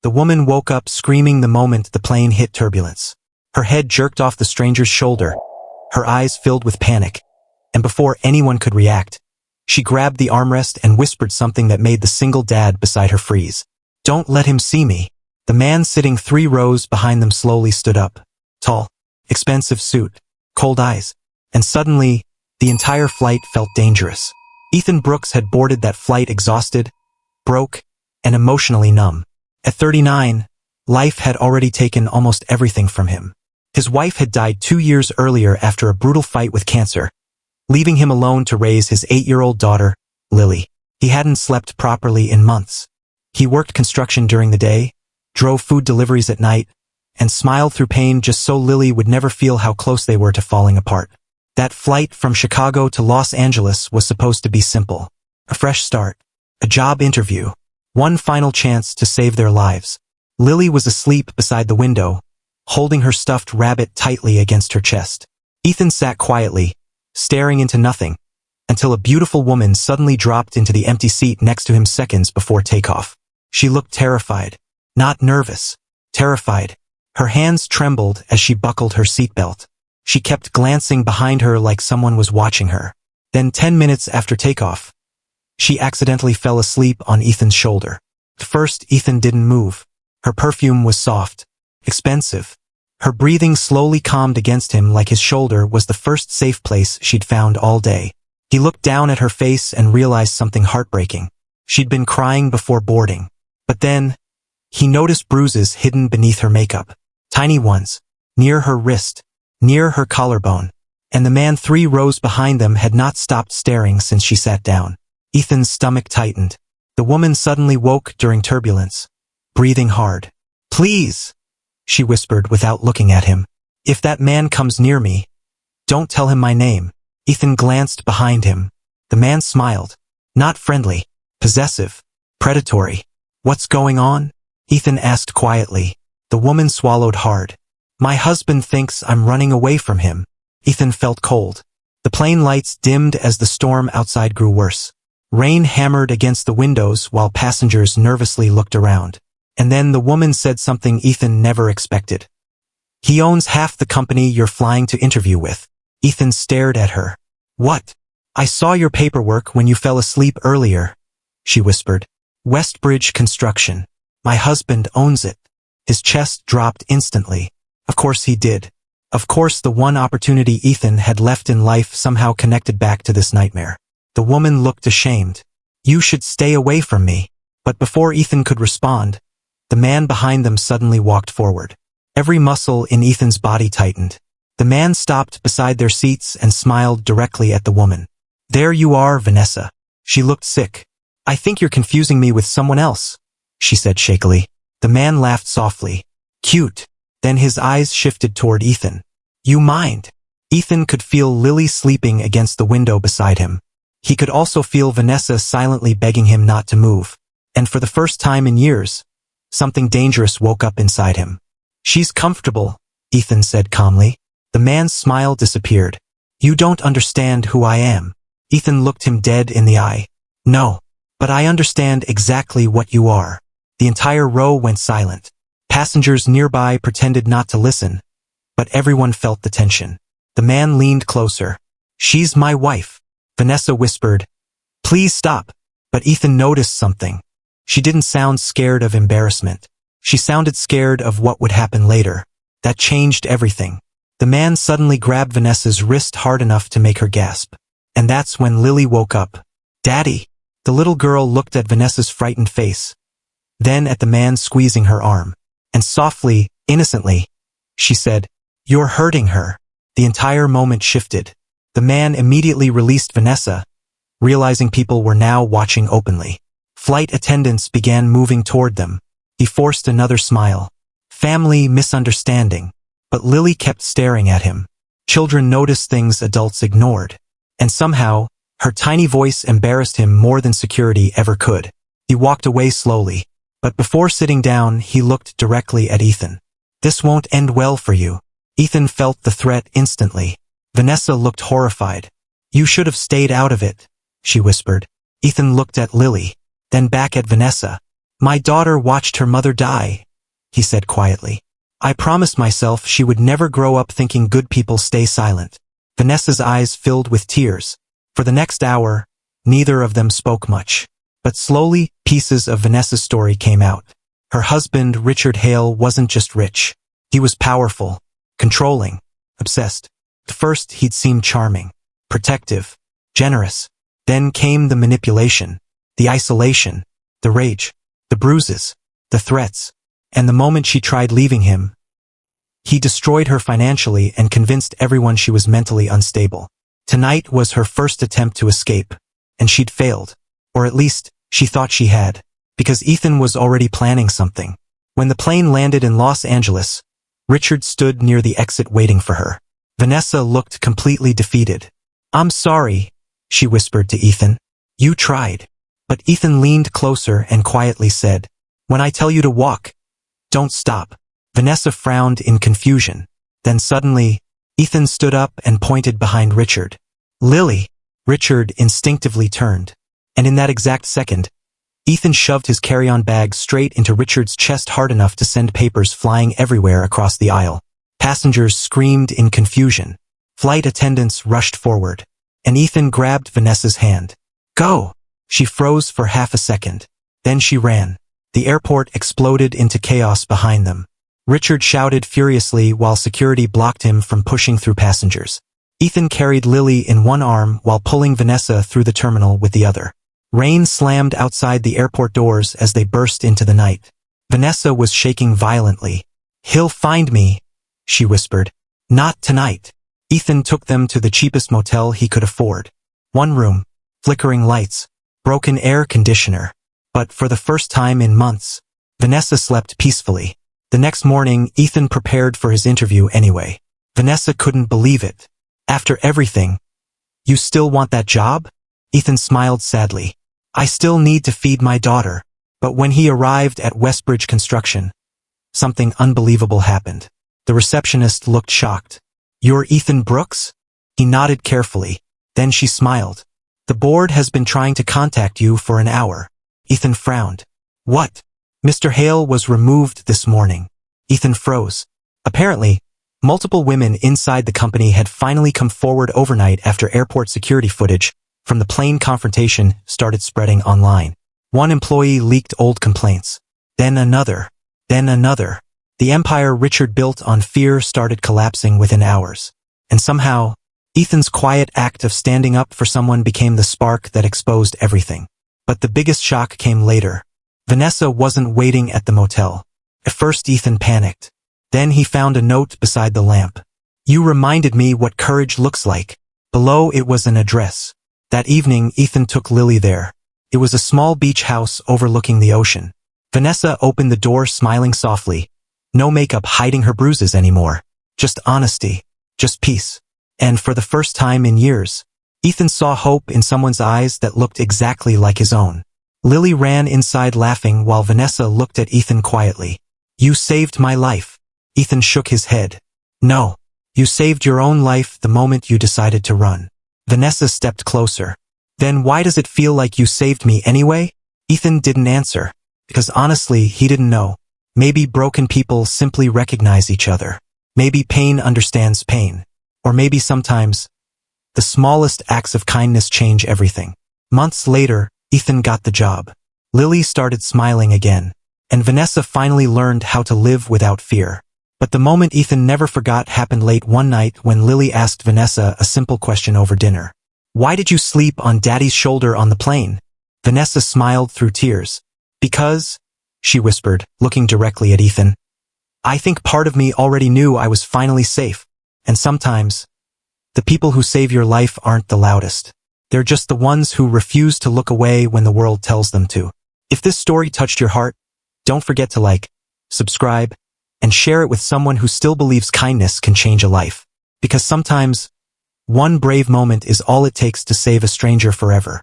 The woman woke up screaming the moment the plane hit turbulence. Her head jerked off the stranger's shoulder, her eyes filled with panic. And before anyone could react, she grabbed the armrest and whispered something that made the single dad beside her freeze. "Don't let him see me." The man sitting 3 rows behind them slowly stood up. Tall, expensive suit, cold eyes. And suddenly, the entire flight felt dangerous. Ethan Brooks had boarded that flight exhausted, broke, and emotionally numb. At 39, life had already taken almost everything from him. His wife had died 2 years earlier after a brutal fight with cancer, leaving him alone to raise his 8-year-old daughter, Lily. He hadn't slept properly in months. He worked construction during the day, drove food deliveries at night, and smiled through pain just so Lily would never feel how close they were to falling apart. That flight from Chicago to Los Angeles was supposed to be simple. A fresh start, a job interview, one final chance to save their lives. Lily was asleep beside the window, holding her stuffed rabbit tightly against her chest. Ethan sat quietly, staring into nothing, until a beautiful woman suddenly dropped into the empty seat next to him seconds before takeoff. She looked terrified, not nervous, terrified. Her hands trembled as she buckled her seatbelt. She kept glancing behind her like someone was watching her. Then 10 minutes after takeoff, she accidentally fell asleep on Ethan's shoulder. At first, Ethan didn't move. Her perfume was soft, expensive. Her breathing slowly calmed against him like his shoulder was the first safe place she'd found all day. He looked down at her face and realized something heartbreaking. She'd been crying before boarding. But then, he noticed bruises hidden beneath her makeup. Tiny ones, near her wrist, near her collarbone. And the man 3 rows behind them had not stopped staring since she sat down. Ethan's stomach tightened. The woman suddenly woke during turbulence, breathing hard. "Please," she whispered without looking at him. "If that man comes near me, don't tell him my name." Ethan glanced behind him. The man smiled. Not friendly, possessive, predatory. "What's going on?" Ethan asked quietly. The woman swallowed hard. "My husband thinks I'm running away from him." Ethan felt cold. The plane lights dimmed as the storm outside grew worse. Rain hammered against the windows while passengers nervously looked around. And then the woman said something Ethan never expected. "He owns half the company you're flying to interview with." Ethan stared at her. "What?" "I saw your paperwork when you fell asleep earlier," she whispered. "Westbridge Construction. My husband owns it." His chest dropped instantly. Of course he did. Of course the one opportunity Ethan had left in life somehow connected back to this nightmare. The woman looked ashamed. "You should stay away from me." But before Ethan could respond, the man behind them suddenly walked forward. Every muscle in Ethan's body tightened. The man stopped beside their seats and smiled directly at the woman. "There you are, Vanessa." She looked sick. "I think you're confusing me with someone else," she said shakily. The man laughed softly. "Cute." Then his eyes shifted toward Ethan. "You mind?" Ethan could feel Lily sleeping against the window beside him. He could also feel Vanessa silently begging him not to move. And for the first time in years, something dangerous woke up inside him. "She's comfortable," Ethan said calmly. The man's smile disappeared. "You don't understand who I am." Ethan looked him dead in the eye. "No, but I understand exactly what you are." The entire row went silent. Passengers nearby pretended not to listen, but everyone felt the tension. The man leaned closer. "She's my wife," Vanessa whispered. "Please stop." But Ethan noticed something. She didn't sound scared of embarrassment. She sounded scared of what would happen later. That changed everything. The man suddenly grabbed Vanessa's wrist hard enough to make her gasp. And that's when Lily woke up. "Daddy." The little girl looked at Vanessa's frightened face, then at the man squeezing her arm. And softly, innocently, she said, "You're hurting her." The entire moment shifted. The man immediately released Vanessa, realizing people were now watching openly. Flight attendants began moving toward them. He forced another smile. Family misunderstanding. But Lily kept staring at him. Children noticed things adults ignored. And somehow, her tiny voice embarrassed him more than security ever could. He walked away slowly. But before sitting down, he looked directly at Ethan. "This won't end well for you." Ethan felt the threat instantly. Vanessa looked horrified. "You should have stayed out of it," she whispered. Ethan looked at Lily, then back at Vanessa. My daughter watched her mother die, he said quietly. I promised myself she would never grow up thinking good people stay silent. Vanessa's eyes filled with tears. For the next hour, neither of them spoke much. But slowly, pieces of Vanessa's story came out. Her husband, Richard Hale, wasn't just rich. He was powerful, controlling, obsessed. At first, he'd seemed charming, protective, generous. Then came the manipulation, the isolation, the rage, the bruises, the threats. And the moment she tried leaving him, he destroyed her financially and convinced everyone she was mentally unstable. Tonight was her first attempt to escape, and she'd failed. Or at least, she thought she had, because Ethan was already planning something. When the plane landed in Los Angeles, Richard stood near the exit waiting for her. Vanessa looked completely defeated. I'm sorry, she whispered to Ethan. You tried. But Ethan leaned closer and quietly said, when I tell you to walk, don't stop. Vanessa frowned in confusion. Then suddenly, Ethan stood up and pointed behind Richard. Lily! Richard instinctively turned. And in that exact second, Ethan shoved his carry-on bag straight into Richard's chest hard enough to send papers flying everywhere across the aisle. Passengers screamed in confusion. Flight attendants rushed forward. And Ethan grabbed Vanessa's hand. Go! She froze for half a second. Then she ran. The airport exploded into chaos behind them. Richard shouted furiously while security blocked him from pushing through passengers. Ethan carried Lily in one arm while pulling Vanessa through the terminal with the other. Rain slammed outside the airport doors as they burst into the night. Vanessa was shaking violently. He'll find me, she whispered. Not tonight. Ethan took them to the cheapest motel he could afford. One room, flickering lights, broken air conditioner. But for the first time in months, Vanessa slept peacefully. The next morning, Ethan prepared for his interview anyway. Vanessa couldn't believe it. After everything, you still want that job? Ethan smiled sadly. I still need to feed my daughter. But when he arrived at Westbridge Construction, something unbelievable happened. The receptionist looked shocked. You're Ethan Brooks? He nodded carefully. Then she smiled. The board has been trying to contact you for an hour. Ethan frowned. What? Mr. Hale was removed this morning. Ethan froze. Apparently, multiple women inside the company had finally come forward overnight after airport security footage from the plane confrontation started spreading online. One employee leaked old complaints. Then another. Then another. The empire Richard built on fear started collapsing within hours. And somehow, Ethan's quiet act of standing up for someone became the spark that exposed everything. But the biggest shock came later. Vanessa wasn't waiting at the motel. At first Ethan panicked. Then he found a note beside the lamp. You reminded me what courage looks like. Below it was an address. That evening Ethan took Lily there. It was a small beach house overlooking the ocean. Vanessa opened the door smiling softly. No makeup hiding her bruises anymore. Just honesty. Just peace. And for the first time in years, Ethan saw hope in someone's eyes that looked exactly like his own. Lily ran inside laughing while Vanessa looked at Ethan quietly. You saved my life. Ethan shook his head. No. You saved your own life the moment you decided to run. Vanessa stepped closer. Then why does it feel like you saved me anyway? Ethan didn't answer. Because honestly, he didn't know. Maybe broken people simply recognize each other. Maybe pain understands pain. Or maybe sometimes, the smallest acts of kindness change everything. Months later, Ethan got the job. Lily started smiling again. And Vanessa finally learned how to live without fear. But the moment Ethan never forgot happened late one night when Lily asked Vanessa a simple question over dinner. Why did you sleep on Daddy's shoulder on the plane? Vanessa smiled through tears. Because, she whispered, looking directly at Ethan. I think part of me already knew I was finally safe. And sometimes, the people who save your life aren't the loudest. They're just the ones who refuse to look away when the world tells them to. If this story touched your heart, don't forget to like, subscribe, and share it with someone who still believes kindness can change a life. Because sometimes, one brave moment is all it takes to save a stranger forever.